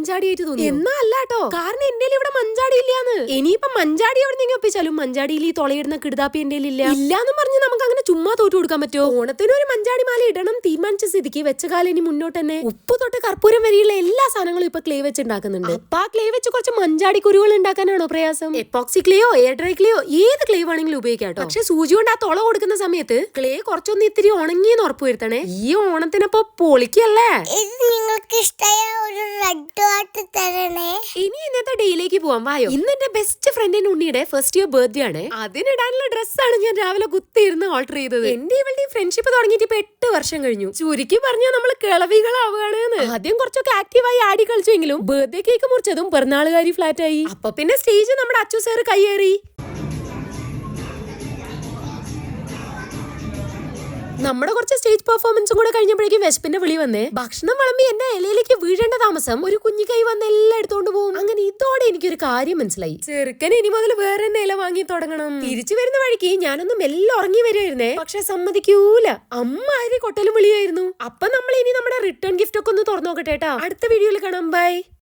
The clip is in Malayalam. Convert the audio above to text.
മഞ്ചാടിയായിട്ട് തോന്നി. എന്നാ അല്ലാട്ടോ, കാരണം എന്റെ ഇവിടെ മഞ്ചാടി ഇല്ലാന്ന്. ഇനിയിപ്പൊ മഞ്ചാടി എവിടെന്നെങ്കിലും ഒപ്പിച്ചാലും മഞ്ചാടിയിൽ ഈ തൊളയിടുന്ന കിടുതാപ്പി എന്റെ ഇല്ലാന്ന് പറഞ്ഞ് നമുക്ക് അങ്ങനെ ചുമ്മാ തോറ്റു കൊടുക്കാൻ പറ്റുമോ? ഓണത്തിന് ഒരു മഞ്ചാടി മാല ഇടണം തീരുമാനിച്ച സ്ഥിതിക്ക് വെച്ച കാലം ഇനി മുന്നോട്ട് തന്നെ ഉപ്പ് തൊട്ട് കർപ്പൂരം വരെയുള്ള എല്ലാ സാധനങ്ങളും ഇപ്പൊ ക്ലേ വെച്ച് ഉണ്ടാക്കുന്നുണ്ട്. അപ്പൊ ആ ക്ലേ വെച്ച് കുറച്ച് മഞ്ചാടി കുരുകൾ ഉണ്ടാക്കാനാണോ പ്രയാസം? എപ്പോക്സി ക്ലേയോ എയർ ഡ്രൈ ക്ലേയോ ഏത് ക്ലേ വേണമെങ്കിലും ഉപയോഗിക്കാം. പക്ഷെ സൂചി കൊണ്ട് ആ തുള കൊടുക്കുന്ന സമയത്ത് ക്ലേ കുറച്ചൊന്ന് ഇത്തിരി ഉണങ്ങിയെന്ന് ഉറപ്പ് വരുത്തണേ. ഈ ഓണത്തിനപ്പോ പൊളിക്കല്ലേ. നിങ്ങൾക്ക് ഇഷ്ടമായ ഒരു റെഡ് വാട്ട് തരണേ. ഇനി ഇന്നത്തെ ഡേയിലേക്ക് പോവാൻ വായോ. ഇന്ന് എന്റെ ബെസ്റ്റ് ഫ്രണ്ടിന്റെ ഉണ്ണിയുടെ ഫസ്റ്റ് ഇയർ ബർത്ത്ഡേ ആണ്. അതിനിടാനുള്ള ഡ്രസ്സാണ് ഞാൻ രാവിലെ കുത്തിയിരുന്ന് ഓർഡർ ചെയ്തത്. എന്റെ ഇവളുടെ ഫ്രണ്ട്ഷിപ്പ് തുടങ്ങിയിട്ട് ഇപ്പൊ 8 വർഷം കഴിഞ്ഞു. ചുരുക്കി പറഞ്ഞാൽ നമ്മൾ കിളവികളാവുകയാണ്. ആദ്യം കുറച്ചൊക്കെ ആക്റ്റീവായി ആടി കളിച്ചെങ്കിലും ബർത്ത്ഡേ കേക്ക് മുറിച്ചതും പിറന്നാളുകാരി ഫ്ലാറ്റ് ആയി. അപ്പൊ പിന്നെ സ്റ്റേജ് നമ്മുടെ അച്ചു സാർ കയ്യേറി. നമ്മുടെ കുറച്ച് സ്റ്റേജ് പെർഫോമൻസും കൂടെ കഴിഞ്ഞപ്പോഴേക്കും വിശപ്പിന്റെ വിളി വന്നേ. ഭക്ഷണം വിളമ്പി എന്റെ ഇലയിലേക്ക് വീഴേണ്ട താമസം ഒരു കുഞ്ഞു കൈ വന്ന് എല്ലാം എടുത്തോണ്ട് പോകും. അങ്ങനെ ഇതോടെ എനിക്കൊരു കാര്യം മനസ്സിലായി. ചെറുക്കൻ ഇനി മുതൽ വേറെ തന്നെ ഇല വാങ്ങി തുടങ്ങണം. തിരിച്ചു വരുന്ന വഴിക്ക് ഞാനൊന്നും എല്ലാം ഉറങ്ങി വരുമായിരുന്നേ. പക്ഷെ സമ്മതിക്കൂല. അമ്മ ആരി കൊട്ടലും വിളിയായിരുന്നു. അപ്പൊ നമ്മൾ ഇനി നമ്മുടെ റിട്ടേൺ ഗിഫ്റ്റ് ഒക്കെ ഒന്ന് തുറന്നു നോക്കട്ടെ. അടുത്ത വീഡിയോയിൽ കാണാം. ബൈ.